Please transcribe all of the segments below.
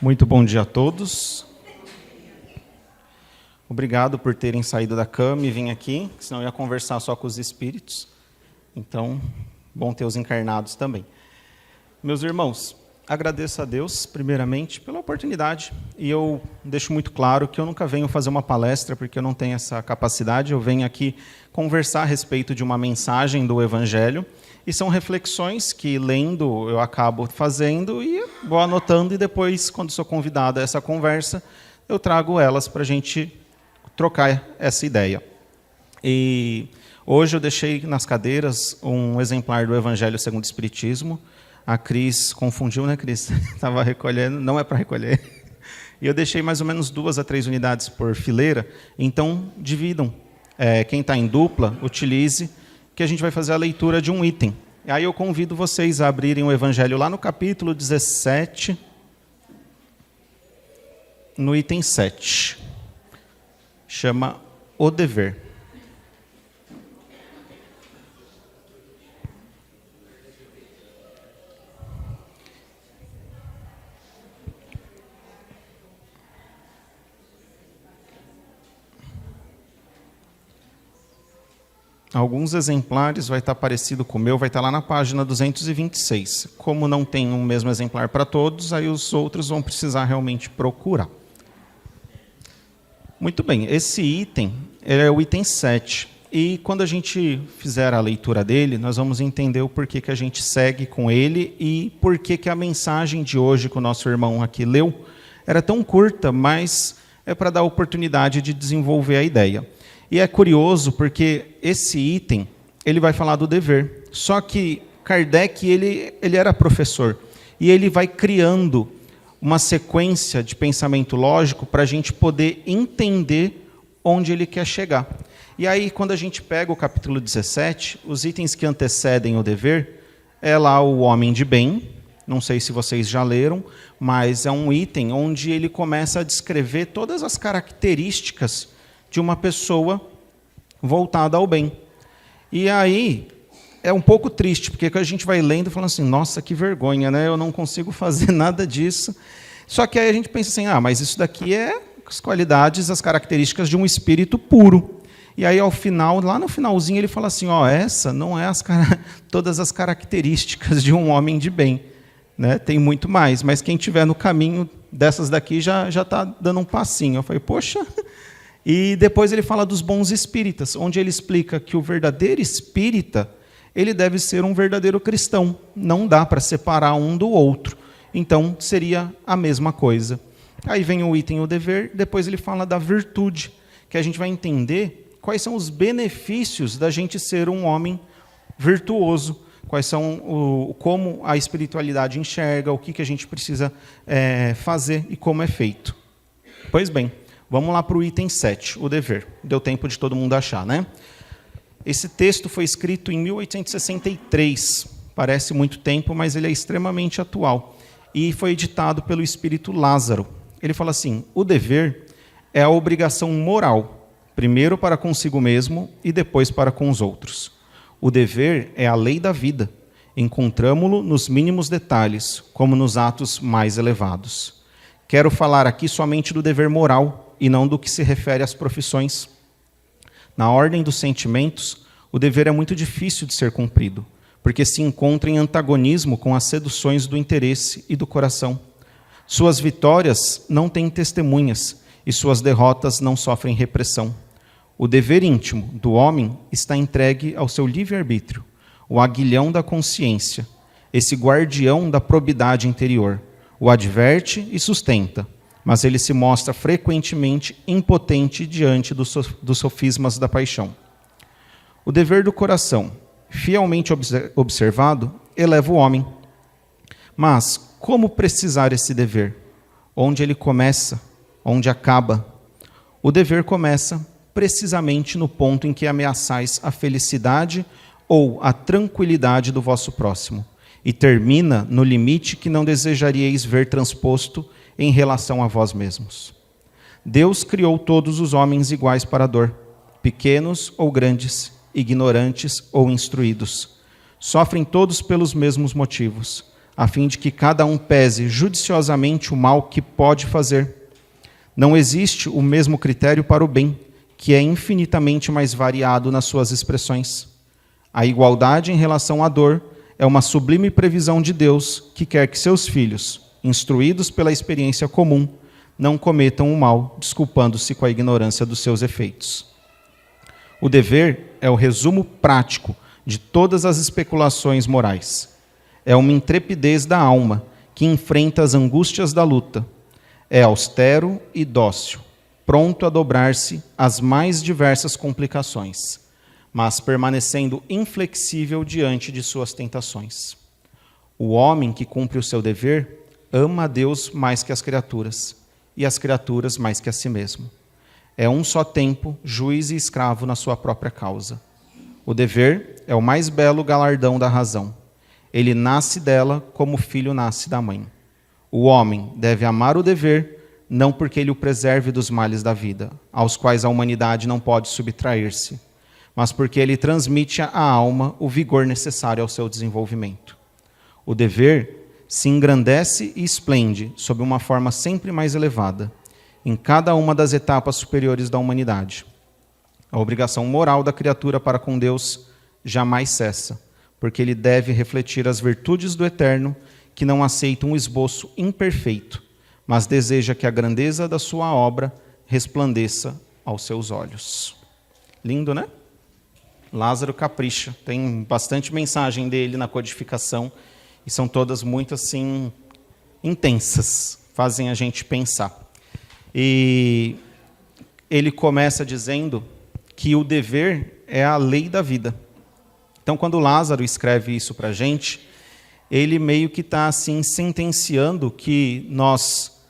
Muito bom dia a todos. Obrigado por terem saído da cama e vir aqui, senão eu ia conversar só com os espíritos. Então, bom ter os encarnados também. Meus irmãos, agradeço a Deus, primeiramente, pela oportunidade. E eu deixo muito claro que eu nunca venho fazer uma palestra, porque eu não tenho essa capacidade. Eu venho aqui conversar a respeito de uma mensagem do Evangelho. E são reflexões que, lendo, eu acabo fazendo e vou anotando. E depois, quando sou convidado a essa conversa, eu trago elas para a gente trocar essa ideia. E hoje eu deixei nas cadeiras um exemplar do Evangelho segundo o Espiritismo. A Cris confundiu, né, Cris? Estava recolhendo, não é para recolher. E eu deixei mais ou menos 2 a 3 unidades por fileira. Então, dividam. Quem está em dupla, utilize, que a gente vai fazer a leitura de um item. E aí eu convido vocês a abrirem o Evangelho lá no capítulo 17, no item 7. Chama O Dever. Alguns exemplares vai estar parecido com o meu, vai estar lá na página 226. Como não tem um mesmo exemplar para todos, aí os outros vão precisar realmente procurar. Muito bem, esse item é o item 7. E quando a gente fizer a leitura dele, nós vamos entender o porquê que a gente segue com ele e porquê que a mensagem de hoje que o nosso irmão aqui leu era tão curta, mas é para dar a oportunidade de desenvolver a ideia. E é curioso porque esse item, ele vai falar do dever. Só que Kardec, ele era professor. E ele vai criando uma sequência de pensamento lógico para a gente poder entender onde ele quer chegar. E aí, quando a gente pega o capítulo 17, os itens que antecedem o dever, é lá o homem de bem. Não sei se vocês já leram, mas é um item onde ele começa a descrever todas as características de uma pessoa voltada ao bem. E aí é um pouco triste, porque a gente vai lendo e falando assim, nossa, que vergonha, né? Eu não consigo fazer nada disso. Só que aí a gente pensa assim, mas isso daqui é as qualidades, as características de um espírito puro. E aí, ao final, lá no finalzinho, ele fala assim, essa não é todas as características de um homem de bem. Né? Tem muito mais, mas quem estiver no caminho dessas daqui já está dando um passinho. Eu falei, poxa... E depois ele fala dos bons espíritas, onde ele explica que o verdadeiro espírita, ele deve ser um verdadeiro cristão. Não dá para separar um do outro. Então, seria a mesma coisa. Aí vem o item, o dever, depois ele fala da virtude, que a gente vai entender quais são os benefícios da gente ser um homem virtuoso, quais são como a espiritualidade enxerga, o que a gente precisa fazer e como é feito. Pois bem, vamos lá para o item 7, o dever. Deu tempo de todo mundo achar, né? Esse texto foi escrito em 1863. Parece muito tempo, mas ele é extremamente atual. E foi editado pelo espírito Lázaro. Ele fala assim, o dever é a obrigação moral, primeiro para consigo mesmo e depois para com os outros. O dever é a lei da vida. Encontramo-lo nos mínimos detalhes, como nos atos mais elevados. Quero falar aqui somente do dever moral, e não do que se refere às profissões. Na ordem dos sentimentos, o dever é muito difícil de ser cumprido, porque se encontra em antagonismo com as seduções do interesse e do coração. Suas vitórias não têm testemunhas, e suas derrotas não sofrem repressão. O dever íntimo do homem está entregue ao seu livre-arbítrio, o aguilhão da consciência, esse guardião da probidade interior, o adverte e sustenta, mas ele se mostra frequentemente impotente diante dos sofismas da paixão. O dever do coração, fielmente observado, eleva o homem. Mas como precisar esse dever? Onde ele começa? Onde acaba? O dever começa precisamente no ponto em que ameaçais a felicidade ou a tranquilidade do vosso próximo, e termina no limite que não desejaríeis ver transposto em relação a vós mesmos. Deus criou todos os homens iguais para a dor, pequenos ou grandes, ignorantes ou instruídos. Sofrem todos pelos mesmos motivos. a fim de que cada um pese judiciosamente o mal que pode fazer. Não existe o mesmo critério para o bem, que é infinitamente mais variado nas suas expressões. A igualdade em relação à dor é uma sublime previsão de Deus que quer que seus filhos, instruídos pela experiência comum, não cometam o mal, desculpando-se com a ignorância dos seus efeitos. O dever é o resumo prático de todas as especulações morais. É uma intrepidez da alma que enfrenta as angústias da luta. É austero e dócil, pronto a dobrar-se às mais diversas complicações, mas permanecendo inflexível diante de suas tentações. O homem que cumpre o seu dever ama a Deus mais que as criaturas, e as criaturas mais que a si mesmo. É um só tempo, juiz e escravo na sua própria causa. O dever é o mais belo galardão da razão. Ele nasce dela como o filho nasce da mãe. O homem deve amar o dever, não porque ele o preserve dos males da vida, aos quais a humanidade não pode subtrair-se, mas porque ele transmite à alma o vigor necessário ao seu desenvolvimento. O dever se engrandece e esplende sob uma forma sempre mais elevada, em cada uma das etapas superiores da humanidade. A obrigação moral da criatura para com Deus jamais cessa, porque ele deve refletir as virtudes do Eterno, que não aceita um esboço imperfeito, mas deseja que a grandeza da sua obra resplandeça aos seus olhos. Lindo, né? Lázaro capricha. Tem bastante mensagem dele na codificação, e são todas muito assim intensas, fazem a gente pensar. E ele começa dizendo que o dever é a lei da vida. Então, quando Lázaro escreve isso para a gente, ele meio que está assim sentenciando que nós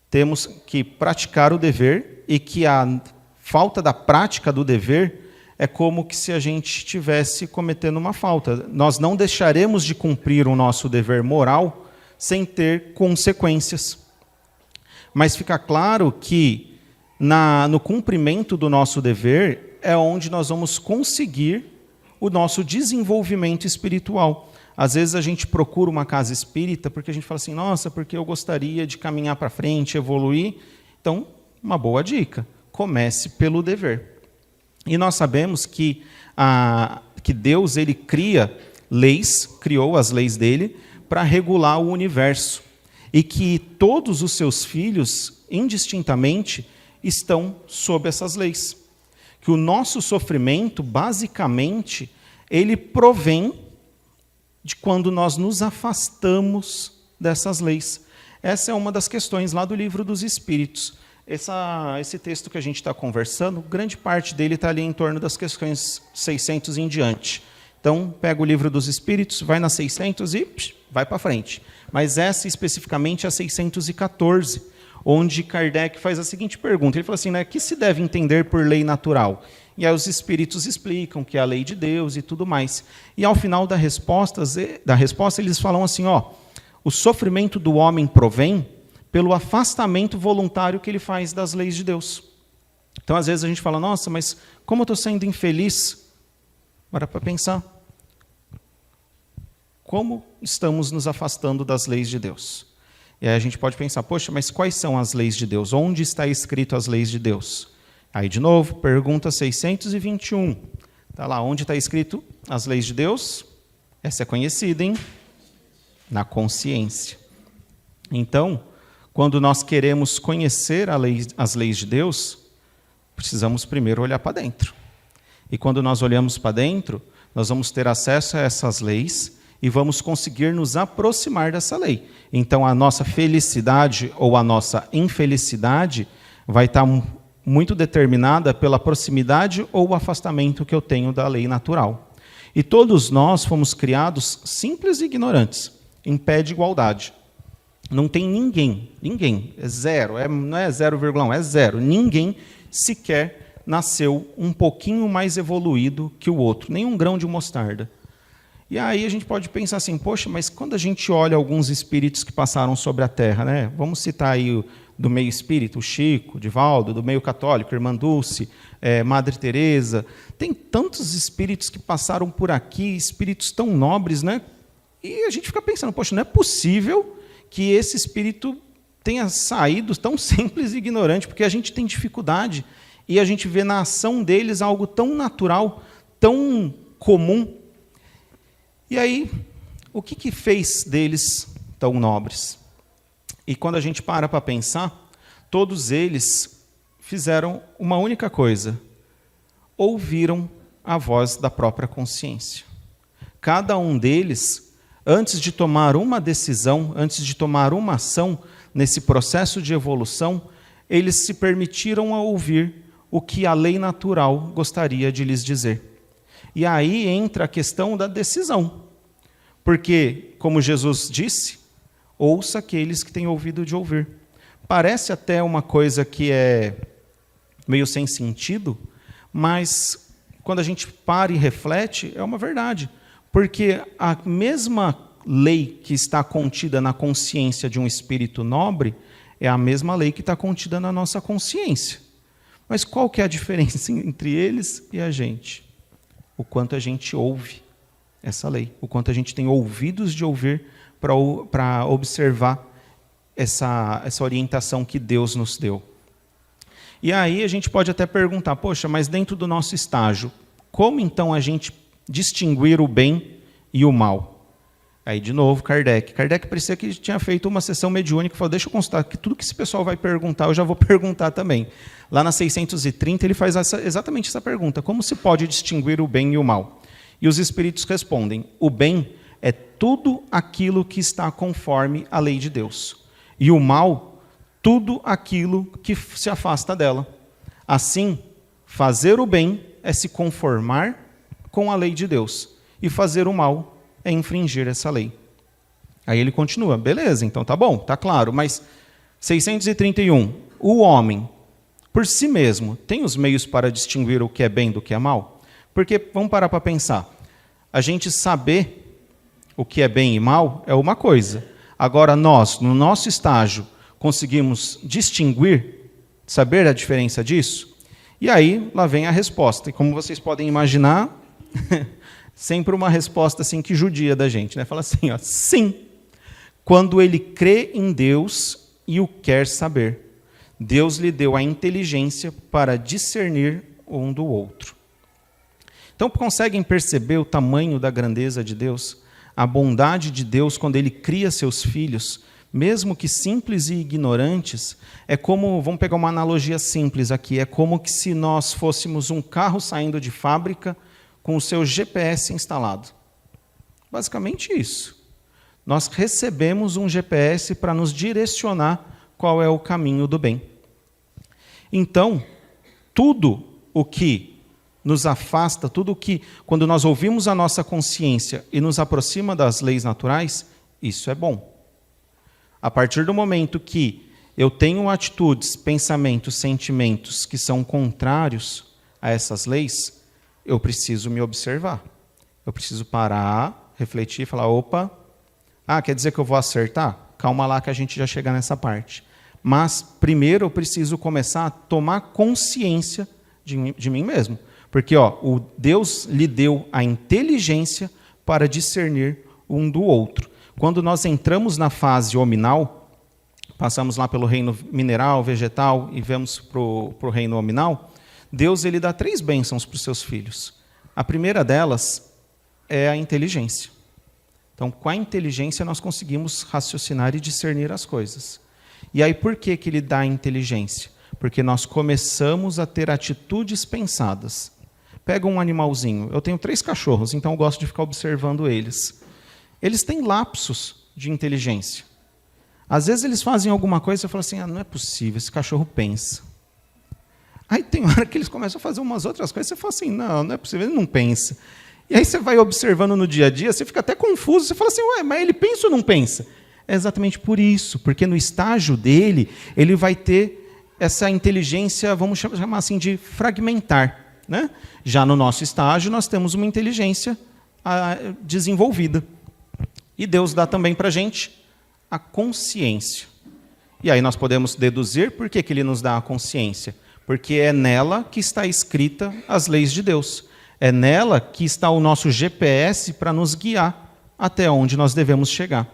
temos que praticar o dever e que a falta da prática do dever é como que se a gente estivesse cometendo uma falta. Nós não deixaremos de cumprir o nosso dever moral sem ter consequências. Mas fica claro que no cumprimento do nosso dever é onde nós vamos conseguir o nosso desenvolvimento espiritual. Às vezes a gente procura uma casa espírita porque a gente fala assim, nossa, porque eu gostaria de caminhar para frente, evoluir. Então, uma boa dica, comece pelo dever. E nós sabemos que Deus ele criou as leis dele para regular o universo. E que todos os seus filhos, indistintamente, estão sob essas leis. Que o nosso sofrimento, basicamente, ele provém de quando nós nos afastamos dessas leis. Essa é uma das questões lá do Livro dos Espíritos. Esse texto que a gente está conversando, grande parte dele está ali em torno das questões 600 em diante. Então, pega o Livro dos Espíritos, vai na 600 e vai para frente. Mas essa especificamente é a 614, onde Kardec faz a seguinte pergunta. Ele fala assim, né, que se deve entender por lei natural? E aí os espíritos explicam que é a lei de Deus e tudo mais. E ao final da resposta eles falam assim, o sofrimento do homem provém pelo afastamento voluntário que ele faz das leis de Deus. Então, às vezes a gente fala, nossa, mas como eu estou sendo infeliz? Para pensar. Como estamos nos afastando das leis de Deus? E aí a gente pode pensar, poxa, mas quais são as leis de Deus? Onde está escrito as leis de Deus? Aí, de novo, pergunta 621. Está lá, onde está escrito as leis de Deus? Essa é conhecida, hein? Na consciência. Então, quando nós queremos conhecer as leis de Deus, precisamos primeiro olhar para dentro. E quando nós olhamos para dentro, nós vamos ter acesso a essas leis e vamos conseguir nos aproximar dessa lei. Então, a nossa felicidade ou a nossa infelicidade vai estar muito determinada pela proximidade ou o afastamento que eu tenho da lei natural. E todos nós fomos criados simples e ignorantes, em pé de igualdade. Não tem ninguém, é zero, não é 0,1, é zero. Ninguém sequer nasceu um pouquinho mais evoluído que o outro, nem um grão de mostarda. E aí a gente pode pensar assim, poxa, mas quando a gente olha alguns espíritos que passaram sobre a Terra, né? Vamos citar aí do meio espírita, o Chico, o Divaldo, do meio católico, Irmã Dulce, Madre Teresa, tem tantos espíritos que passaram por aqui, espíritos tão nobres, né? E a gente fica pensando, poxa, não é possível que esse espírito tenha saído tão simples e ignorante, porque a gente tem dificuldade e a gente vê na ação deles algo tão natural, tão comum. E aí, o que fez deles tão nobres? E quando a gente para pensar, todos eles fizeram uma única coisa: ouviram a voz da própria consciência. Cada um deles, antes de tomar uma decisão, antes de tomar uma ação nesse processo de evolução, eles se permitiram a ouvir o que a lei natural gostaria de lhes dizer. E aí entra a questão da decisão. Porque, como Jesus disse, ouça aqueles que têm ouvido de ouvir. Parece até uma coisa que é meio sem sentido, mas quando a gente para e reflete, é uma verdade. Porque a mesma lei que está contida na consciência de um espírito nobre é a mesma lei que está contida na nossa consciência. Mas qual que é a diferença entre eles e a gente? O quanto a gente ouve essa lei, o quanto a gente tem ouvidos de ouvir para observar essa orientação que Deus nos deu. E aí a gente pode até perguntar, poxa, mas dentro do nosso estágio, como então a gente distinguir o bem e o mal? Aí, de novo, Kardec parecia que tinha feito uma sessão mediúnica e falou, deixa eu constar que tudo que esse pessoal vai perguntar, eu já vou perguntar também. Lá na 630, ele faz exatamente essa pergunta, como se pode distinguir o bem e o mal? E os espíritos respondem, o bem é tudo aquilo que está conforme a lei de Deus. E o mal, tudo aquilo que se afasta dela. Assim, fazer o bem é se conformar com a lei de Deus. E fazer o mal é infringir essa lei. Aí ele continua, beleza, então tá bom, tá claro, mas 631, o homem, por si mesmo, tem os meios para distinguir o que é bem do que é mal? Porque, vamos parar para pensar, a gente saber o que é bem e mal é uma coisa. Agora nós, no nosso estágio, conseguimos distinguir, saber a diferença disso? E aí, lá vem a resposta. E como vocês podem imaginar, sempre uma resposta assim que judia da gente, né? Fala assim, ó, sim, quando ele crê em Deus e o quer saber. Deus lhe deu a inteligência para discernir um do outro. Então, conseguem perceber o tamanho da grandeza de Deus? A bondade de Deus quando Ele cria seus filhos, mesmo que simples e ignorantes, é como, vamos pegar uma analogia simples aqui, é como que se nós fôssemos um carro saindo de fábrica com o seu GPS instalado. Basicamente isso. Nós recebemos um GPS para nos direcionar qual é o caminho do bem. Então, tudo o que nos afasta, tudo o que, quando nós ouvimos a nossa consciência e nos aproxima das leis naturais, isso é bom. A partir do momento que eu tenho atitudes, pensamentos, sentimentos que são contrários a essas leis, eu preciso me observar. Eu preciso parar, refletir e falar, opa, quer dizer que eu vou acertar? Calma lá que a gente já chega nessa parte. Mas, primeiro, eu preciso começar a tomar consciência de mim mesmo. Porque o Deus lhe deu a inteligência para discernir um do outro. Quando nós entramos na fase hominal, passamos lá pelo reino mineral, vegetal e vamos para o reino hominal, Deus ele dá 3 bênçãos para os seus filhos. A primeira delas é a inteligência. Então, com a inteligência, nós conseguimos raciocinar e discernir as coisas. E aí, por que ele dá a inteligência? Porque nós começamos a ter atitudes pensadas. Pega um animalzinho. Eu tenho 3 cachorros, então eu gosto de ficar observando eles. Eles têm lapsos de inteligência. Às vezes eles fazem alguma coisa e você fala assim, não é possível, esse cachorro pensa. Aí tem hora que eles começam a fazer umas outras coisas, você fala assim, não é possível, ele não pensa. E aí você vai observando no dia a dia, você fica até confuso, você fala assim, mas ele pensa ou não pensa? É exatamente por isso, porque no estágio dele, ele vai ter essa inteligência, vamos chamar assim, de fragmentar. Né? Já no nosso estágio, nós temos uma inteligência desenvolvida. E Deus dá também para a gente a consciência. E aí nós podemos deduzir por que Ele nos dá a consciência. Porque é nela que está escrita as leis de Deus. É nela que está o nosso GPS para nos guiar até onde nós devemos chegar.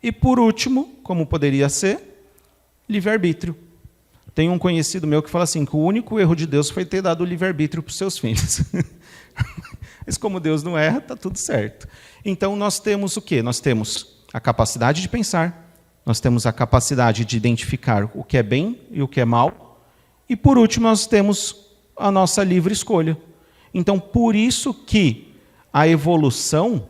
E por último, como poderia ser, livre-arbítrio. Tem um conhecido meu que fala assim, que o único erro de Deus foi ter dado o livre-arbítrio para os seus filhos. Mas como Deus não erra, está tudo certo. Então nós temos o quê? Nós temos a capacidade de pensar, nós temos a capacidade de identificar o que é bem e o que é mal, e por último nós temos a nossa livre escolha. Então por isso que a evolução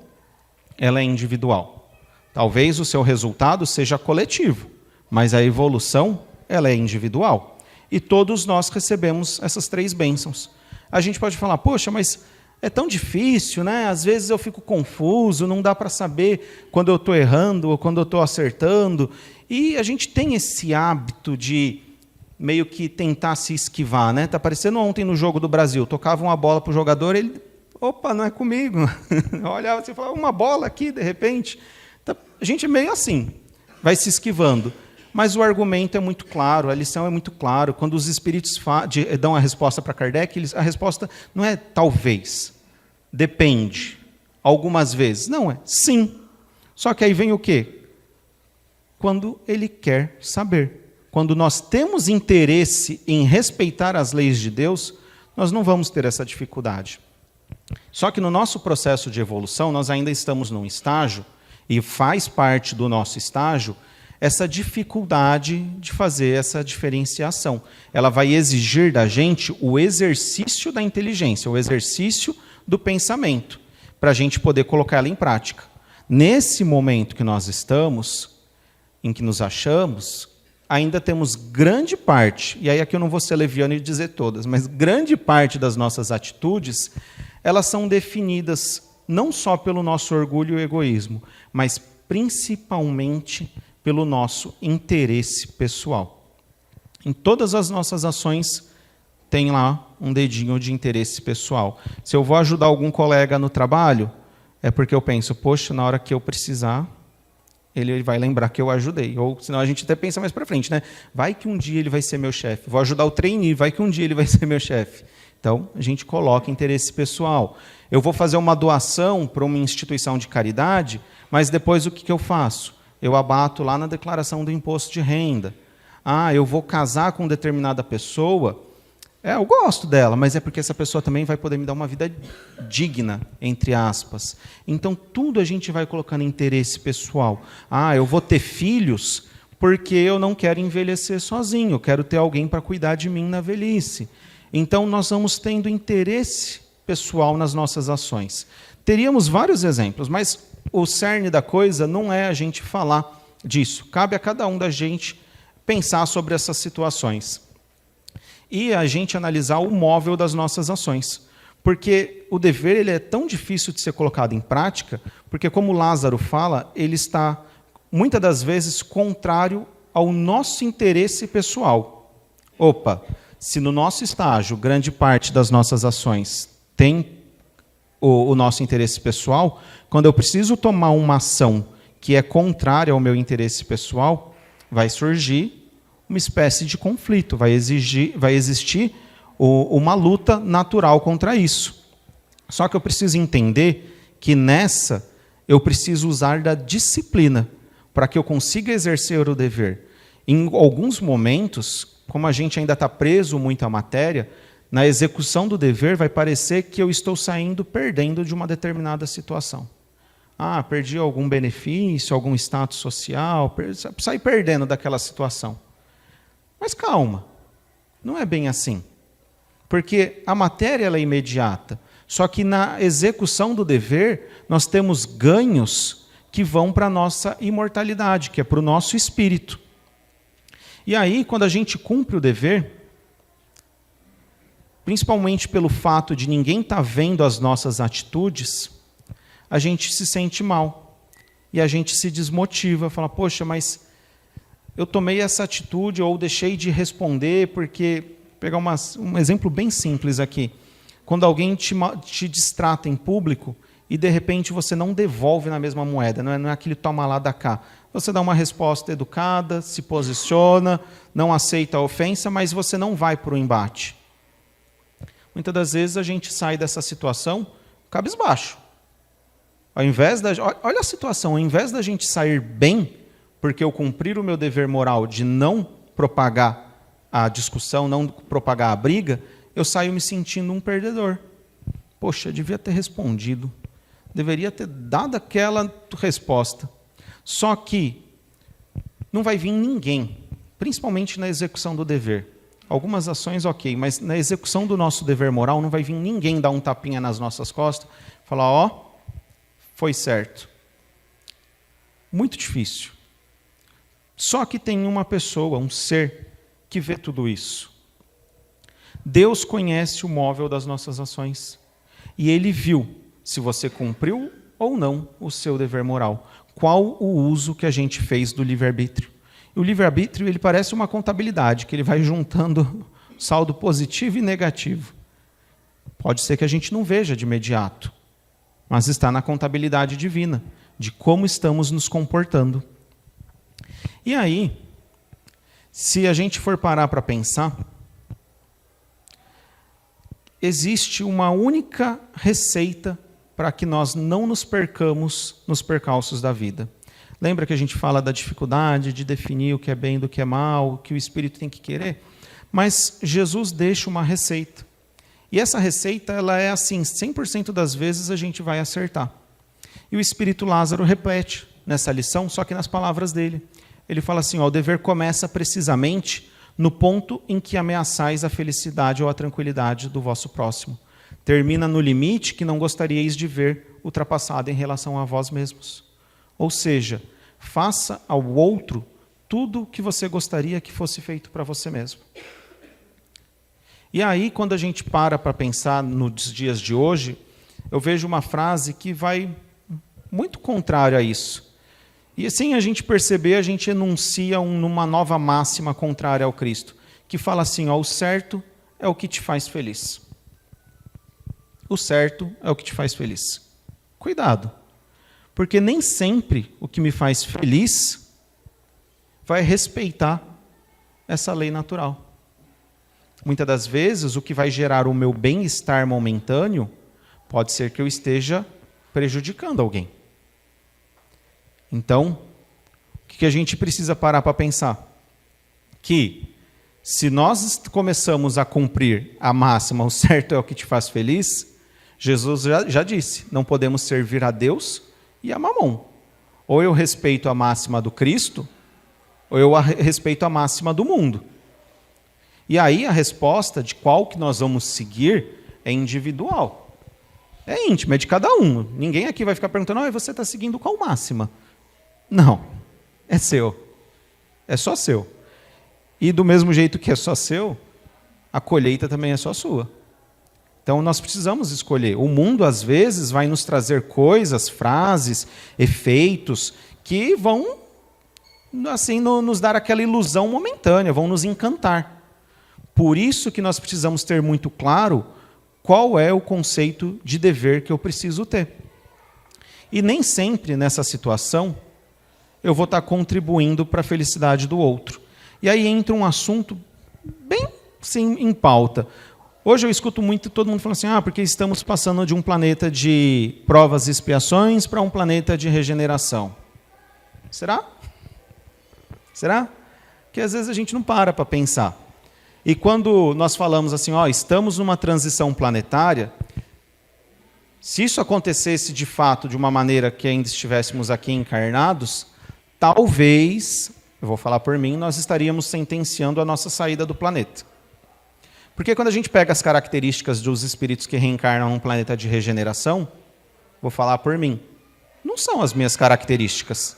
ela é individual. Talvez o seu resultado seja coletivo, mas a evolução ela é individual. E todos nós recebemos essas 3 bênçãos. A gente pode falar, poxa, mas é tão difícil, né? Às vezes eu fico confuso, não dá para saber quando eu estou errando ou quando eu estou acertando. E a gente tem esse hábito de meio que tentar se esquivar, né? Está parecendo ontem no jogo do Brasil, tocava uma bola para o jogador, ele, opa, não é comigo. Olhava assim e falava, uma bola aqui, de repente. A gente é meio assim, vai se esquivando. Mas o argumento é muito claro, a lição é muito clara. Quando os espíritos dão a resposta para Kardec, a resposta não é talvez, depende, algumas vezes. Não, é sim. Só que aí vem o quê? Quando ele quer saber. Quando nós temos interesse em respeitar as leis de Deus, nós não vamos ter essa dificuldade. Só que no nosso processo de evolução, nós ainda estamos num estágio, e faz parte do nosso estágio, essa dificuldade de fazer essa diferenciação. Ela vai exigir da gente o exercício da inteligência, o exercício do pensamento, para a gente poder colocar ela em prática. Nesse momento que nós estamos, em que nos achamos, ainda temos grande parte, e aí aqui eu não vou ser leviano e dizer todas, mas grande parte das nossas atitudes, elas são definidas não só pelo nosso orgulho e egoísmo, mas principalmente pelo nosso interesse pessoal. Em todas as nossas ações tem lá um dedinho de interesse pessoal. Se eu vou ajudar algum colega no trabalho, é porque eu penso, poxa, na hora que eu precisar, ele vai lembrar que eu ajudei. Ou senão a gente até pensa mais para frente, né? Vai que um dia ele vai ser meu chefe. Vou ajudar o trainee, vai que um dia ele vai ser meu chefe. Então, a gente coloca interesse pessoal. Eu vou fazer uma doação para uma instituição de caridade, mas depois o que eu faço? Eu abato lá na declaração do imposto de renda. Ah, eu vou casar com determinada pessoa. Eu gosto dela, mas é porque essa pessoa também vai poder me dar uma vida digna, entre aspas. Então, tudo a gente vai colocando interesse pessoal. Ah, eu vou ter filhos porque eu não quero envelhecer sozinho, eu quero ter alguém para cuidar de mim na velhice. Então, nós vamos tendo interesse pessoal nas nossas ações. Teríamos vários exemplos, mas o cerne da coisa não é a gente falar disso. Cabe a cada um da gente pensar sobre essas situações. E a gente analisar o móvel das nossas ações. Porque o dever ele é tão difícil de ser colocado em prática, porque, como Lázaro fala, ele está, muitas das vezes, contrário ao nosso interesse pessoal. Opa, se no nosso estágio, grande parte das nossas ações tem o nosso interesse pessoal, quando eu preciso tomar uma ação que é contrária ao meu interesse pessoal, vai surgir uma espécie de conflito, vai existir uma luta natural contra isso. Só que eu preciso entender que nessa eu preciso usar da disciplina para que eu consiga exercer o dever. Em alguns momentos, como a gente ainda está preso muito à matéria, na execução do dever vai parecer que eu estou perdendo de uma determinada situação. Ah, perdi algum benefício, algum status social, saí perdendo daquela situação. Mas calma, não é bem assim. Porque a matéria ela é imediata, só que na execução do dever nós temos ganhos que vão para a nossa imortalidade, que é para o nosso espírito. E aí, quando a gente cumpre o dever, principalmente pelo fato de ninguém estar vendo as nossas atitudes, a gente se sente mal. E a gente se desmotiva, fala, poxa, mas eu tomei essa atitude ou deixei de responder porque... Vou pegar um exemplo bem simples aqui. Quando alguém te distrata em público e, de repente, você não devolve na mesma moeda, não é aquele toma lá, dá cá. Você dá uma resposta educada, se posiciona, não aceita a ofensa, mas você não vai para o embate. Muitas das vezes a gente sai dessa situação cabisbaixo. Olha a situação, ao invés da gente sair bem, porque eu cumprir o meu dever moral de não propagar a discussão, não propagar a briga, eu saio me sentindo um perdedor. Poxa, eu devia ter respondido. Deveria ter dado aquela resposta. Só que não vai vir ninguém, principalmente na execução do dever. Algumas ações, ok, mas na execução do nosso dever moral não vai vir ninguém dar um tapinha nas nossas costas, falar, ó, foi certo. Muito difícil. Só que tem uma pessoa, um ser, que vê tudo isso. Deus conhece o móvel das nossas ações. E Ele viu se você cumpriu ou não o seu dever moral. Qual o uso que a gente fez do livre-arbítrio? E o livre-arbítrio, ele parece uma contabilidade, que ele vai juntando saldo positivo e negativo. Pode ser que a gente não veja de imediato, mas está na contabilidade divina, de como estamos nos comportando. E aí, se a gente for parar para pensar, existe uma única receita para que nós não nos percamos nos percalços da vida. Lembra que a gente fala da dificuldade de definir o que é bem do que é mal, o que o espírito tem que querer? Mas Jesus deixa uma receita. E essa receita, ela é assim, 100% das vezes a gente vai acertar. E o espírito Lázaro repete nessa lição, só que nas palavras dele. Ele fala assim, ó, o dever começa precisamente no ponto em que ameaçais a felicidade ou a tranquilidade do vosso próximo. Termina no limite que não gostaríeis de ver ultrapassado em relação a vós mesmos. Ou seja, faça ao outro tudo o que você gostaria que fosse feito para você mesmo. E aí, quando a gente para pensar nos dias de hoje, eu vejo uma frase que vai muito contrária a isso. E assim a gente perceber, a gente enuncia numa nova máxima contrária ao Cristo, que fala assim, ó, o certo é o que te faz feliz. O certo é o que te faz feliz. Cuidado, porque nem sempre o que me faz feliz vai respeitar essa lei natural. Muitas das vezes, o que vai gerar o meu bem-estar momentâneo pode ser que eu esteja prejudicando alguém. Então, o que a gente precisa parar para pensar? Que, se nós começamos a cumprir a máxima, o certo é o que te faz feliz, Jesus já disse, não podemos servir a Deus e a Mamon. Ou eu respeito a máxima do Cristo, ou eu respeito a máxima do mundo. E aí a resposta de qual que nós vamos seguir é individual. É íntima, é de cada um. Ninguém aqui vai ficar perguntando, você está seguindo qual máxima? Não, é seu. É só seu. E do mesmo jeito que é só seu, a colheita também é só sua. Então nós precisamos escolher. O mundo, às vezes, vai nos trazer coisas, frases, efeitos, que vão assim, nos dar aquela ilusão momentânea, vão nos encantar. Por isso que nós precisamos ter muito claro qual é o conceito de dever que eu preciso ter. E nem sempre nessa situação eu vou estar contribuindo para a felicidade do outro. E aí entra um assunto bem sim, em pauta. Hoje eu escuto muito todo mundo falando assim, porque estamos passando de um planeta de provas e expiações para um planeta de regeneração. Será? Será? Porque às vezes a gente não para pensar. E quando nós falamos assim, estamos numa transição planetária, se isso acontecesse de fato de uma maneira que ainda estivéssemos aqui encarnados, talvez, eu vou falar por mim, nós estaríamos sentenciando a nossa saída do planeta. Porque quando a gente pega as características dos espíritos que reencarnam num planeta de regeneração, vou falar por mim, não são as minhas características.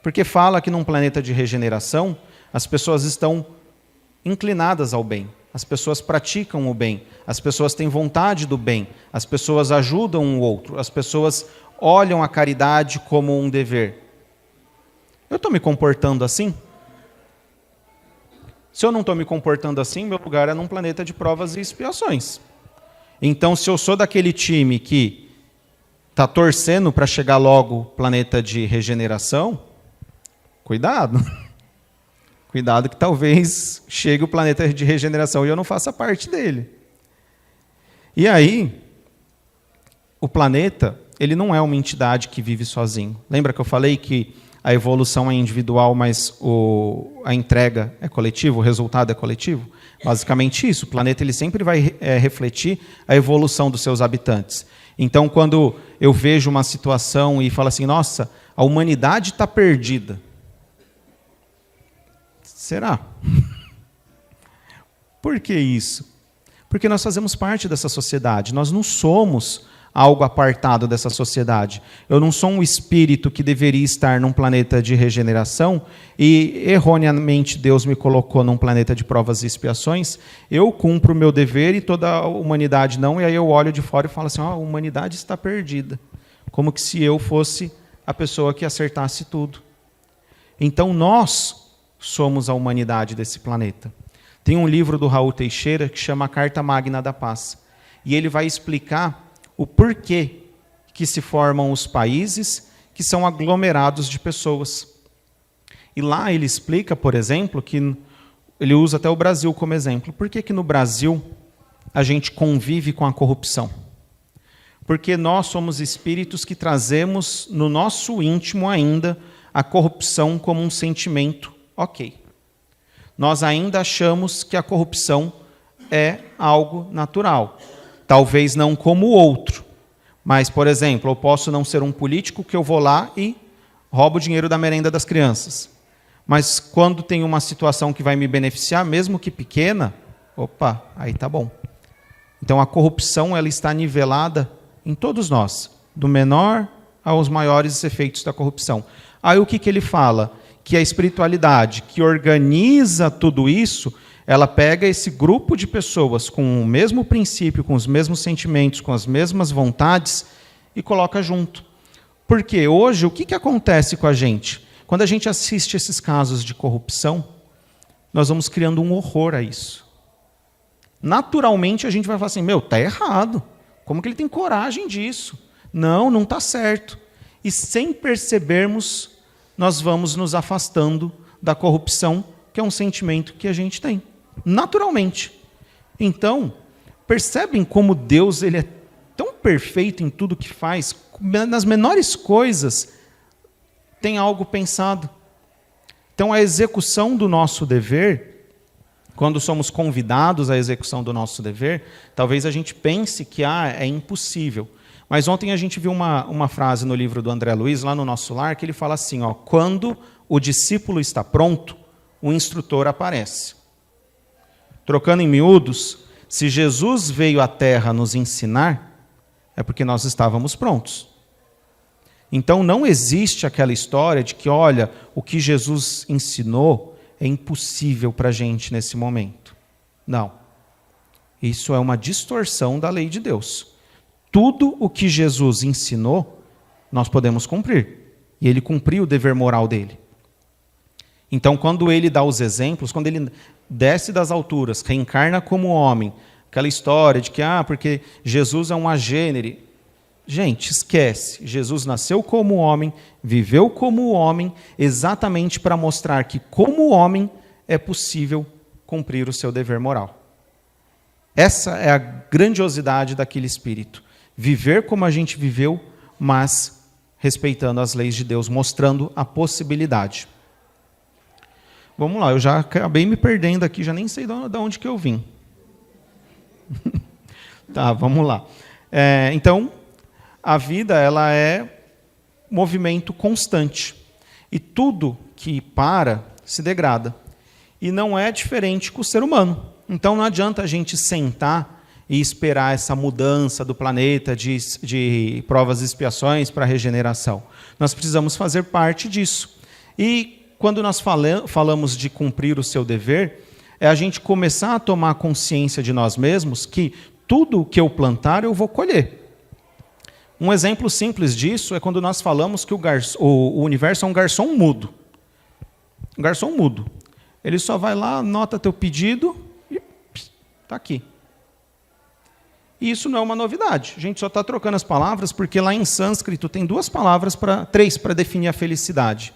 Porque fala que num planeta de regeneração, as pessoas estão inclinadas ao bem, as pessoas praticam o bem, as pessoas têm vontade do bem, as pessoas ajudam um outro, as pessoas olham a caridade como um dever. Eu estou me comportando assim? Se eu não estou me comportando assim, meu lugar é num planeta de provas e expiações. Então, se eu sou daquele time que está torcendo para chegar logo planeta de regeneração, cuidado. Cuidado que talvez chegue o planeta de regeneração e eu não faça parte dele. E aí, o planeta, ele não é uma entidade que vive sozinho. Lembra que eu falei que a evolução é individual, mas a entrega é coletiva, o resultado é coletivo? Basicamente isso. O planeta ele sempre vai refletir a evolução dos seus habitantes. Então, quando eu vejo uma situação e falo assim, nossa, a humanidade está perdida. Será? Por que isso? Porque nós fazemos parte dessa sociedade, nós não somos algo apartado dessa sociedade. Eu não sou um espírito que deveria estar num planeta de regeneração e, erroneamente, Deus me colocou num planeta de provas e expiações. Eu cumpro o meu dever e toda a humanidade não, e aí eu olho de fora e falo assim, a humanidade está perdida. Como que se eu fosse a pessoa que acertasse tudo. Então, nós somos a humanidade desse planeta. Tem um livro do Raul Teixeira que chama A Carta Magna da Paz. E ele vai explicar o porquê que se formam os países que são aglomerados de pessoas. E lá ele explica, por exemplo, que ele usa até o Brasil como exemplo. Por que no Brasil a gente convive com a corrupção? Porque nós somos espíritos que trazemos no nosso íntimo ainda a corrupção como um sentimento ok. Nós ainda achamos que a corrupção é algo natural. Talvez não como o outro. Mas, por exemplo, eu posso não ser um político que eu vou lá e roubo o dinheiro da merenda das crianças. Mas quando tem uma situação que vai me beneficiar, mesmo que pequena, opa, aí tá bom. Então a corrupção ela está nivelada em todos nós, do menor aos maiores efeitos da corrupção. Aí o que ele fala? Que a espiritualidade que organiza tudo isso, ela pega esse grupo de pessoas com o mesmo princípio, com os mesmos sentimentos, com as mesmas vontades e coloca junto. Porque hoje, o que acontece com a gente? Quando a gente assiste esses casos de corrupção, nós vamos criando um horror a isso. Naturalmente, a gente vai falar assim, está errado. Como que ele tem coragem disso? Não está certo. E sem percebermos, nós vamos nos afastando da corrupção, que é um sentimento que a gente tem. Naturalmente. Então, percebem como Deus ele é tão perfeito em tudo que faz? Nas menores coisas, tem algo pensado. Então, a execução do nosso dever, quando somos convidados à execução do nosso dever, talvez a gente pense que é impossível. Mas ontem a gente viu uma frase no livro do André Luiz, lá no Nosso Lar, que ele fala assim, quando o discípulo está pronto, o instrutor aparece. Trocando em miúdos, se Jesus veio à Terra nos ensinar, é porque nós estávamos prontos. Então não existe aquela história de que, olha, o que Jesus ensinou é impossível para a gente nesse momento. Não. Isso é uma distorção da lei de Deus. Tudo o que Jesus ensinou, nós podemos cumprir. E ele cumpriu o dever moral dele. Então, quando ele dá os exemplos, quando ele desce das alturas, reencarna como homem, aquela história de que, porque Jesus é um agênere. Gente, esquece. Jesus nasceu como homem, viveu como homem, exatamente para mostrar que, como homem, é possível cumprir o seu dever moral. Essa é a grandiosidade daquele espírito. Viver como a gente viveu, mas respeitando as leis de Deus, mostrando a possibilidade. Vamos lá, eu já acabei me perdendo aqui, já nem sei de onde que eu vim. Tá, vamos lá. Então, a vida ela é movimento constante. E tudo que para se degrada. E não é diferente com o ser humano. Então, não adianta a gente sentar e esperar essa mudança do planeta de provas e expiações para a regeneração. Nós precisamos fazer parte disso. E quando nós falamos de cumprir o seu dever, é a gente começar a tomar consciência de nós mesmos que tudo o que eu plantar eu vou colher. Um exemplo simples disso é quando nós falamos que o universo é um garçom mudo. Um garçom mudo. Ele só vai lá, anota teu pedido e está aqui. E isso não é uma novidade. A gente só está trocando as palavras porque lá em sânscrito tem três para definir a felicidade.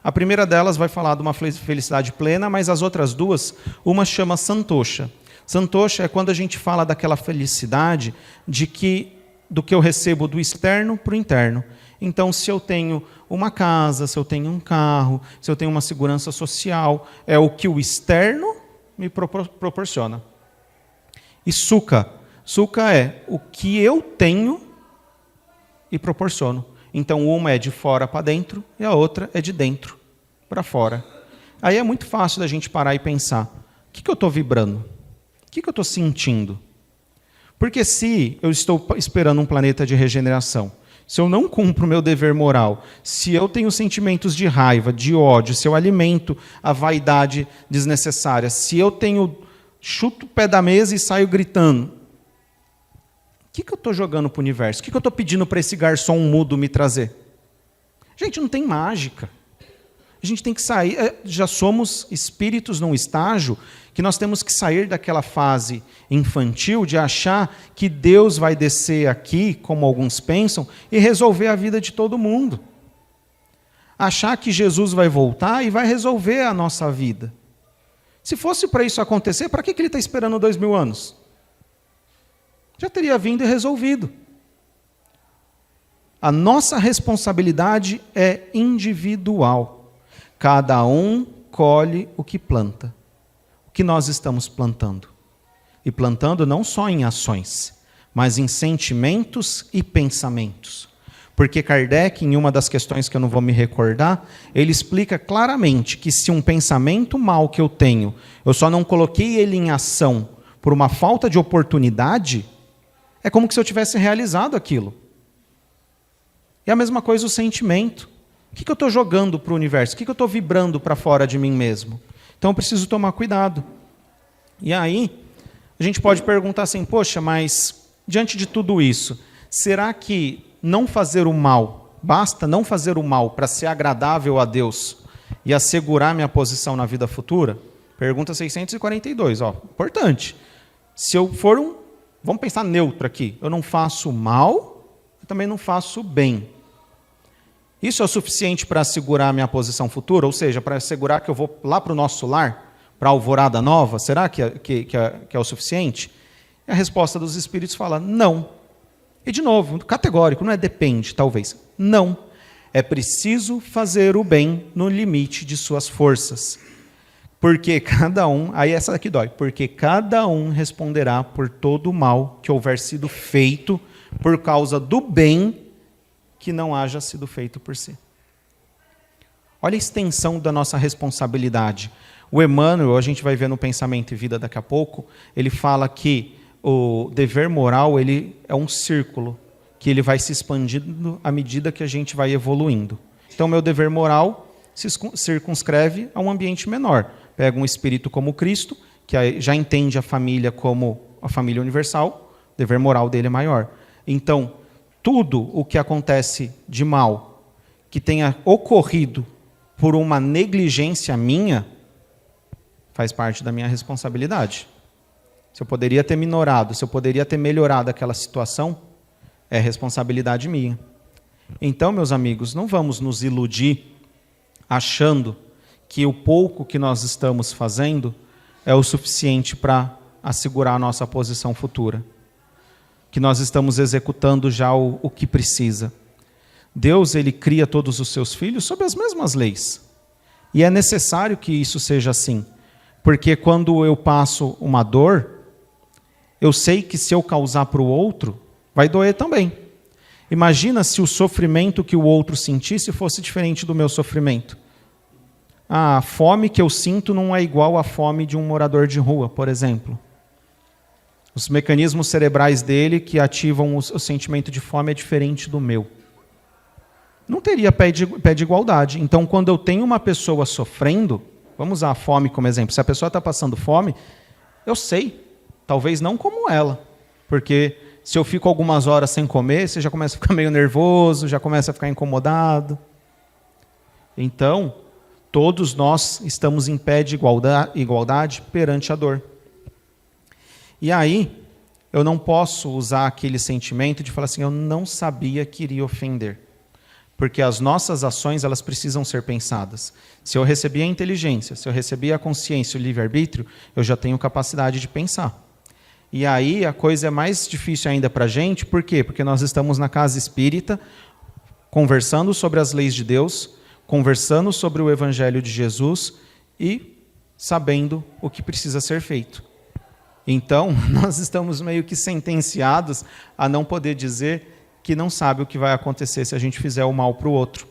A primeira delas vai falar de uma felicidade plena, mas as outras duas, uma chama santosha. Santosha é quando a gente fala daquela felicidade de que do que eu recebo do externo para o interno. Então, se eu tenho uma casa, se eu tenho um carro, se eu tenho uma segurança social, é o que o externo me proporciona. E sukha é o que eu tenho e proporciono. Então, uma é de fora para dentro e a outra é de dentro para fora. Aí é muito fácil da gente parar e pensar, o que eu estou vibrando? O que eu estou sentindo? Porque se eu estou esperando um planeta de regeneração, se eu não cumpro o meu dever moral, se eu tenho sentimentos de raiva, de ódio, se eu alimento a vaidade desnecessária, se eu chuto o pé da mesa e saio gritando, o que eu estou jogando para o universo? O que eu estou pedindo para esse garçom mudo me trazer? Gente, não tem mágica. A gente tem que sair, já somos espíritos num estágio que nós temos que sair daquela fase infantil de achar que Deus vai descer aqui, como alguns pensam, e resolver a vida de todo mundo. Achar que Jesus vai voltar e vai resolver a nossa vida. Se fosse para isso acontecer, para que ele está esperando 2000 anos? Já teria vindo e resolvido. A nossa responsabilidade é individual. Cada um colhe o que planta. O que nós estamos plantando? E plantando não só em ações, mas em sentimentos e pensamentos. Porque Kardec, em uma das questões que eu não vou me recordar, ele explica claramente que se um pensamento mau que eu tenho, eu só não coloquei ele em ação por uma falta de oportunidade, é como se eu tivesse realizado aquilo. E a mesma coisa o sentimento. O que eu estou jogando para o universo? O que eu estou vibrando para fora de mim mesmo? Então eu preciso tomar cuidado. E aí, a gente pode perguntar assim, poxa, mas diante de tudo isso, será que não fazer o mal, basta não fazer o mal para ser agradável a Deus e assegurar minha posição na vida futura? Pergunta 642, importante. Se eu for vamos pensar neutro aqui, eu não faço mal, eu também não faço bem. Isso é o suficiente para assegurar a minha posição futura? Ou seja, para assegurar que eu vou lá para o nosso lar, para a Alvorada Nova? Será que é o suficiente? E a resposta dos espíritos fala, não. E, de novo, categórico, não é depende, talvez. Não. É preciso fazer o bem no limite de suas forças. Porque cada um, aí essa daqui dói, porque cada um responderá por todo o mal que houver sido feito por causa do bem que não haja sido feito por si. Olha a extensão da nossa responsabilidade. O Emmanuel, a gente vai ver no Pensamento e Vida daqui a pouco, ele fala que o dever moral ele é um círculo, que ele vai se expandindo à medida que a gente vai evoluindo. Então, meu dever moral se circunscreve a um ambiente menor. Pega um espírito como Cristo, que já entende a família como a família universal, o dever moral dele é maior. Então, tudo o que acontece de mal, que tenha ocorrido por uma negligência minha, faz parte da minha responsabilidade. Se eu poderia ter minorado, se eu poderia ter melhorado aquela situação, é responsabilidade minha. Então, meus amigos, não vamos nos iludir achando que o pouco que nós estamos fazendo é o suficiente para assegurar a nossa posição futura. Que nós estamos executando já o que precisa. Deus, ele cria todos os seus filhos sob as mesmas leis. E é necessário que isso seja assim. Porque quando eu passo uma dor, eu sei que se eu causar para o outro, vai doer também. Imagina se o sofrimento que o outro sentisse fosse diferente do meu sofrimento. A fome que eu sinto não é igual à fome de um morador de rua, por exemplo. Os mecanismos cerebrais dele que ativam o sentimento de fome é diferente do meu. Não teria pé de igualdade. Então, quando eu tenho uma pessoa sofrendo, vamos usar a fome como exemplo. Se a pessoa está passando fome, eu sei, talvez não como ela. Porque se eu fico algumas horas sem comer, você já começa a ficar meio nervoso, já começa a ficar incomodado. Então, todos nós estamos em pé de igualdade perante a dor. E aí, eu não posso usar aquele sentimento de falar assim, eu não sabia que iria ofender. Porque as nossas ações, elas precisam ser pensadas. Se eu recebi a inteligência, se eu recebi a consciência, o livre-arbítrio, eu já tenho capacidade de pensar. E aí a coisa é mais difícil ainda para a gente, por quê? Porque nós estamos na casa espírita, conversando sobre as leis de Deus, conversando sobre o Evangelho de Jesus e sabendo o que precisa ser feito. Então, nós estamos meio que sentenciados a não poder dizer que não sabe o que vai acontecer se a gente fizer o mal para o outro.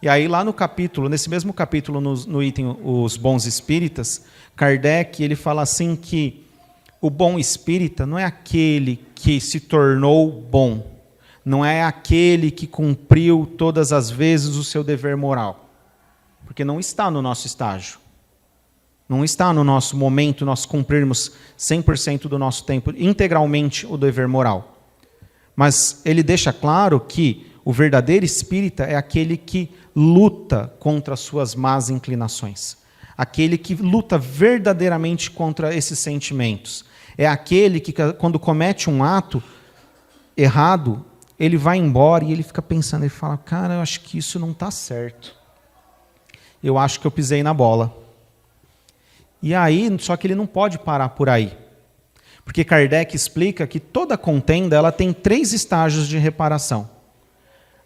E aí lá no capítulo, nesse mesmo capítulo, no item Os Bons Espíritas, Kardec ele fala assim que o bom espírita não é aquele que se tornou bom, não é aquele que cumpriu todas as vezes o seu dever moral, porque não está no nosso estágio. Não está no nosso momento nós cumprirmos 100% do nosso tempo, integralmente o dever moral. Mas ele deixa claro que o verdadeiro espírita é aquele que luta contra as suas más inclinações. Aquele que luta verdadeiramente contra esses sentimentos. É aquele que, quando comete um ato errado, ele vai embora e ele fica pensando, ele fala, cara, eu acho que isso não está certo. Eu acho que eu pisei na bola. E aí, só que ele não pode parar por aí. Porque Kardec explica que toda contenda ela tem 3 estágios de reparação.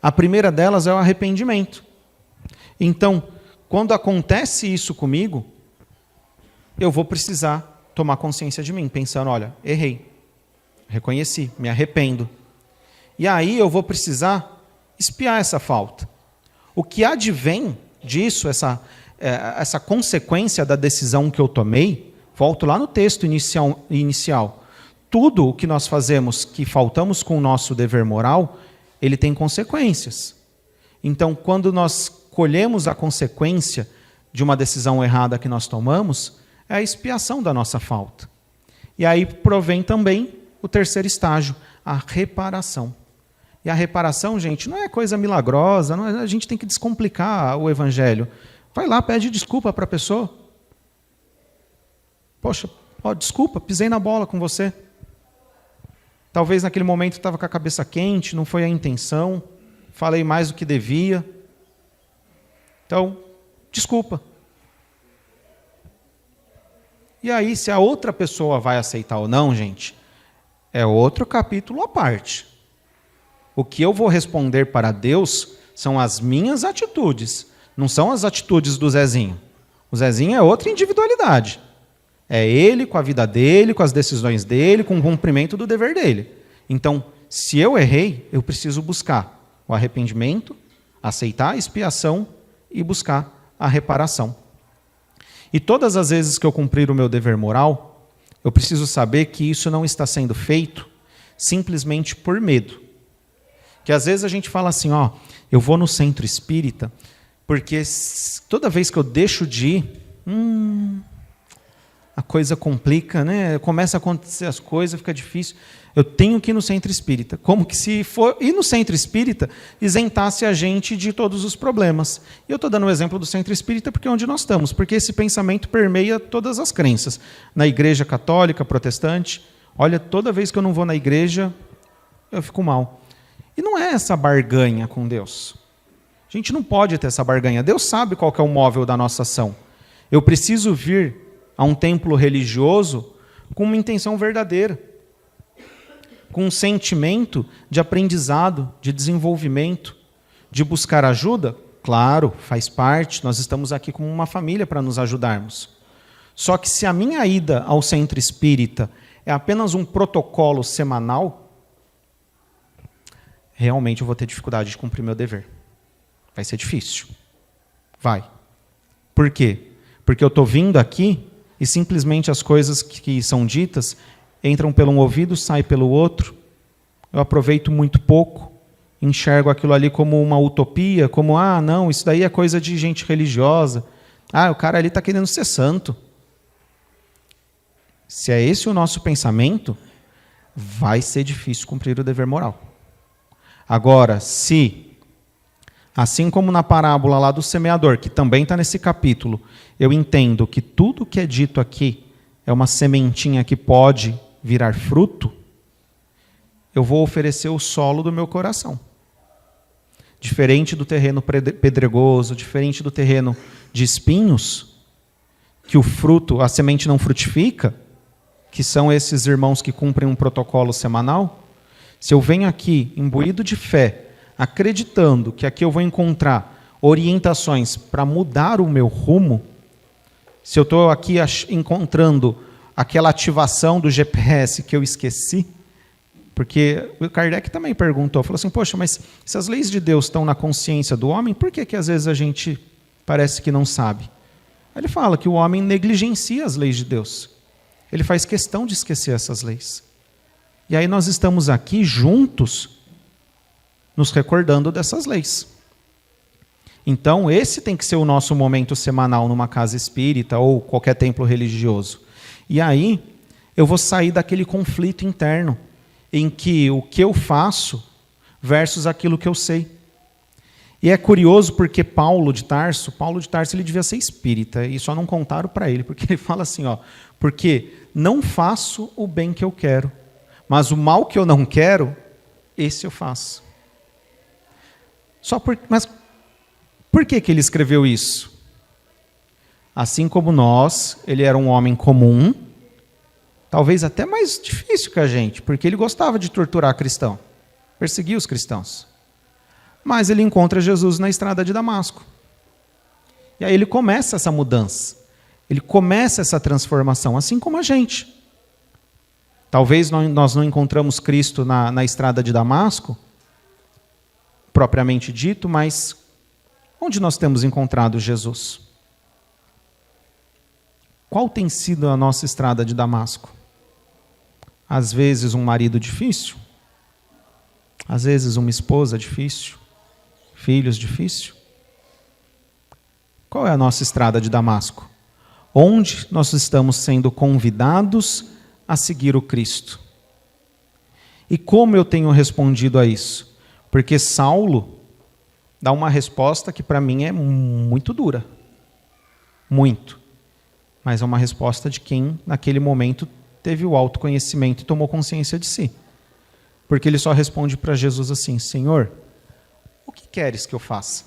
A primeira delas é o arrependimento. Então, quando acontece isso comigo, eu vou precisar tomar consciência de mim, pensando, olha, errei, reconheci, me arrependo. E aí eu vou precisar expiar essa falta. O que advém disso, essa consequência da decisão que eu tomei, volto lá no texto inicial. Tudo o que nós fazemos que faltamos com o nosso dever moral, ele tem consequências. Então, quando nós colhemos a consequência de uma decisão errada que nós tomamos, é a expiação da nossa falta. E aí provém também o terceiro estágio, a reparação. E a reparação, gente, não é coisa milagrosa, a gente tem que descomplicar o Evangelho. Vai lá, pede desculpa para a pessoa. Poxa, desculpa, pisei na bola com você. Talvez naquele momento estava com a cabeça quente, não foi a intenção, falei mais do que devia. Então, desculpa. E aí, se a outra pessoa vai aceitar ou não, gente, é outro capítulo à parte. O que eu vou responder para Deus são as minhas atitudes, não são as atitudes do Zezinho. O Zezinho é outra individualidade. É ele com a vida dele, com as decisões dele, com o cumprimento do dever dele. Então, se eu errei, eu preciso buscar o arrependimento, aceitar a expiação e buscar a reparação. E todas as vezes que eu cumprir o meu dever moral, eu preciso saber que isso não está sendo feito simplesmente por medo. Que às vezes a gente fala assim, eu vou no centro espírita, porque toda vez que eu deixo de ir, a coisa complica, né? Começa a acontecer as coisas, fica difícil. Eu tenho que ir no centro espírita. Como que se for ir no centro espírita, isentasse a gente de todos os problemas. E eu estou dando o exemplo do centro espírita porque é onde nós estamos, porque esse pensamento permeia todas as crenças. Na igreja católica, protestante, olha, toda vez que eu não vou na igreja, eu fico mal. E não é essa barganha com Deus. A gente não pode ter essa barganha. Deus sabe qual que é o móvel da nossa ação. Eu preciso vir a um templo religioso com uma intenção verdadeira, com um sentimento de aprendizado, de desenvolvimento, de buscar ajuda. Claro, faz parte, nós estamos aqui como uma família para nos ajudarmos. Só que se a minha ida ao centro espírita é apenas um protocolo semanal, realmente eu vou ter dificuldade de cumprir meu dever. Vai ser difícil. Vai. Por quê? Porque eu estou vindo aqui e simplesmente as coisas que são ditas entram pelo um ouvido, saem pelo outro. Eu aproveito muito pouco, enxergo aquilo ali como uma utopia, como, não, isso daí é coisa de gente religiosa. O cara ali está querendo ser santo. Se é esse o nosso pensamento, vai ser difícil cumprir o dever moral. Agora, se, assim como na parábola lá do semeador, que também está nesse capítulo, eu entendo que tudo que é dito aqui é uma sementinha que pode virar fruto, eu vou oferecer o solo do meu coração. Diferente do terreno pedregoso, diferente do terreno de espinhos, que o fruto, a semente não frutifica, que são esses irmãos que cumprem um protocolo semanal, se eu venho aqui imbuído de fé, acreditando que aqui eu vou encontrar orientações para mudar o meu rumo, se eu estou aqui encontrando aquela ativação do GPS que eu esqueci, porque o Kardec também perguntou, falou assim, poxa, mas se as leis de Deus estão na consciência do homem, por que às vezes a gente parece que não sabe? Aí ele fala que o homem negligencia as leis de Deus. Ele faz questão de esquecer essas leis. E aí nós estamos aqui juntos, nos recordando dessas leis. Então, esse tem que ser o nosso momento semanal numa casa espírita ou qualquer templo religioso. E aí, eu vou sair daquele conflito interno, em que o que eu faço versus aquilo que eu sei. E é curioso porque Paulo de Tarso ele devia ser espírita, e só não contaram para ele, porque ele fala assim, porque não faço o bem que eu quero, mas o mal que eu não quero, esse eu faço. Mas por que ele escreveu isso? Assim como nós, ele era um homem comum, talvez até mais difícil que a gente, porque ele gostava de torturar cristão, perseguia os cristãos. Mas ele encontra Jesus na estrada de Damasco. E aí ele começa essa mudança, ele começa essa transformação, assim como a gente. Talvez nós não encontramos Cristo na estrada de Damasco, propriamente dito, mas onde nós temos encontrado Jesus? Qual tem sido a nossa estrada de Damasco? Às vezes um marido difícil, às vezes uma esposa difícil, filhos difícil. Qual é a nossa estrada de Damasco? Onde nós estamos sendo convidados a seguir o Cristo? E como eu tenho respondido a isso? Porque Saulo dá uma resposta que para mim é muito dura. Muito. Mas é uma resposta de quem, naquele momento, teve o autoconhecimento e tomou consciência de si. Porque ele só responde para Jesus assim, Senhor, o que queres que eu faça?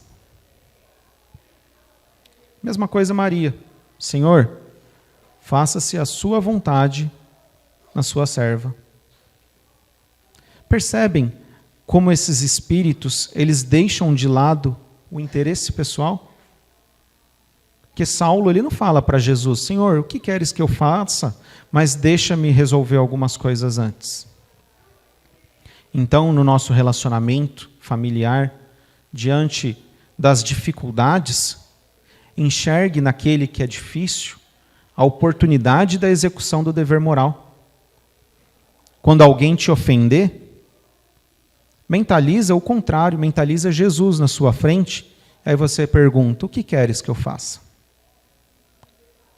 Mesma coisa Maria. Senhor, faça-se a sua vontade na sua serva. Percebem como esses espíritos, eles deixam de lado o interesse pessoal? Porque Saulo, ele não fala para Jesus, Senhor, o que queres que eu faça? Mas deixa-me resolver algumas coisas antes. Então, no nosso relacionamento familiar, diante das dificuldades, enxergue naquele que é difícil a oportunidade da execução do dever moral. Quando alguém te ofender, mentaliza o contrário, mentaliza Jesus na sua frente, aí você pergunta, o que queres que eu faça?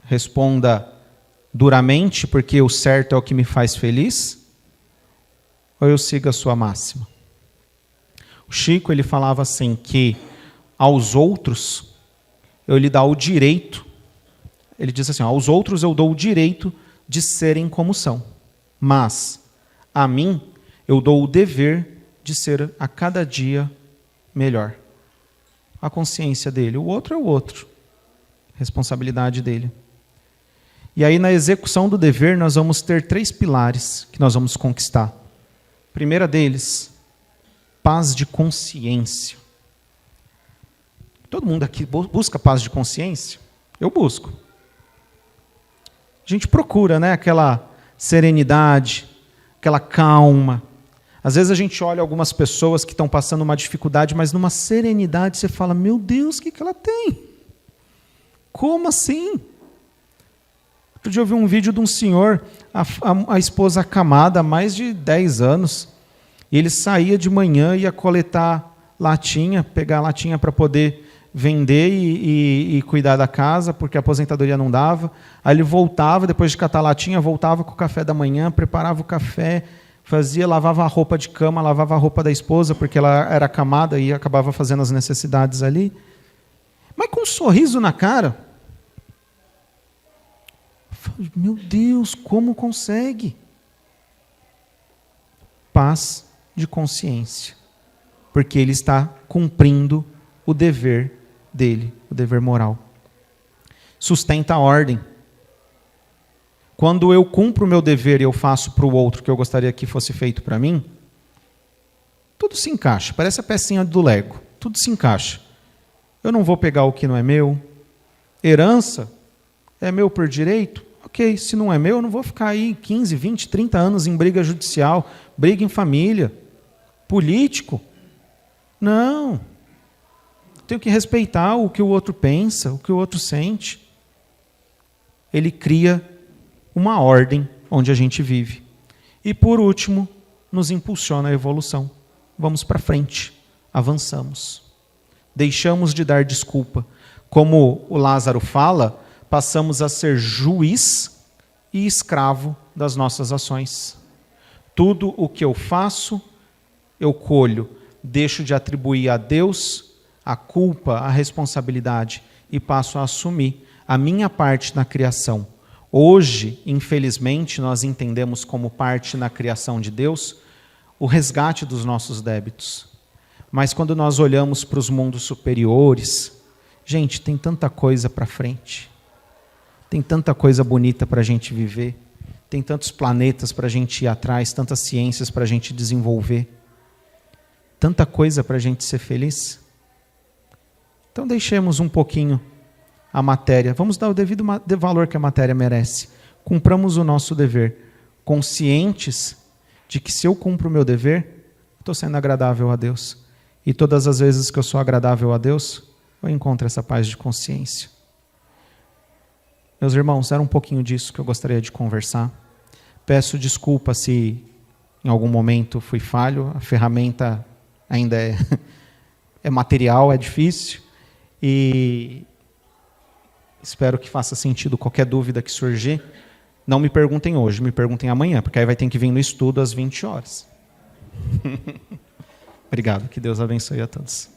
Responda duramente, porque o certo é o que me faz feliz, ou eu sigo a sua máxima? O Chico, ele falava assim, que aos outros, eu lhe dou o direito, ele diz assim, aos outros eu dou o direito de serem como são, mas a mim eu dou o dever de ser a cada dia melhor. A consciência dele, o outro é o outro, responsabilidade dele. E aí na execução do dever nós vamos ter 3 pilares que nós vamos conquistar. Primeira deles, paz de consciência. Todo mundo aqui busca paz de consciência? Eu busco. A gente procura, né, aquela serenidade, aquela calma. Às vezes a gente olha algumas pessoas que estão passando uma dificuldade, mas numa serenidade você fala, meu Deus, o que ela tem? Como assim? Outro dia eu vi um vídeo de um senhor, a esposa acamada há mais de 10 anos, e ele saía de manhã e ia coletar latinha, pegar latinha para poder vender e cuidar da casa, porque a aposentadoria não dava. Aí ele voltava, depois de catar latinha, voltava com o café da manhã, preparava o café, lavava a roupa de cama, lavava a roupa da esposa, porque ela era acamada e acabava fazendo as necessidades ali. Mas com um sorriso na cara. Meu Deus, como consegue? Paz de consciência. Porque ele está cumprindo o dever dele, o dever moral. Sustenta a ordem. Quando eu cumpro o meu dever e eu faço para o outro o que eu gostaria que fosse feito para mim, tudo se encaixa. Parece a pecinha do Lego. Tudo se encaixa. Eu não vou pegar o que não é meu. Herança é meu por direito? Ok, se não é meu, eu não vou ficar aí 15, 20, 30 anos em briga judicial, briga em família, político. Não. Tenho que respeitar o que o outro pensa, o que o outro sente. Ele cria uma ordem onde a gente vive. E, por último, nos impulsiona a evolução. Vamos para frente, avançamos. Deixamos de dar desculpa. Como o Lázaro fala, passamos a ser juiz e escravo das nossas ações. Tudo o que eu faço, eu colho. Deixo de atribuir a Deus a culpa, a responsabilidade e passo a assumir a minha parte na criação. Hoje, infelizmente, nós entendemos como parte na criação de Deus o resgate dos nossos débitos. Mas quando nós olhamos para os mundos superiores, gente, tem tanta coisa para frente. Tem tanta coisa bonita para a gente viver. Tem tantos planetas para a gente ir atrás, tantas ciências para a gente desenvolver. Tanta coisa para a gente ser feliz. Então deixemos um pouquinho a matéria. Vamos dar o devido valor que a matéria merece. Cumpramos o nosso dever, conscientes de que se eu cumpro o meu dever, estou sendo agradável a Deus. E todas as vezes que eu sou agradável a Deus, eu encontro essa paz de consciência. Meus irmãos, era um pouquinho disso que eu gostaria de conversar. Peço desculpa se em algum momento fui falho, a ferramenta ainda é material, é difícil, e espero que faça sentido qualquer dúvida que surgir. Não me perguntem hoje, me perguntem amanhã, porque aí vai ter que vir no estudo às 20 horas. Obrigado, que Deus abençoe a todos.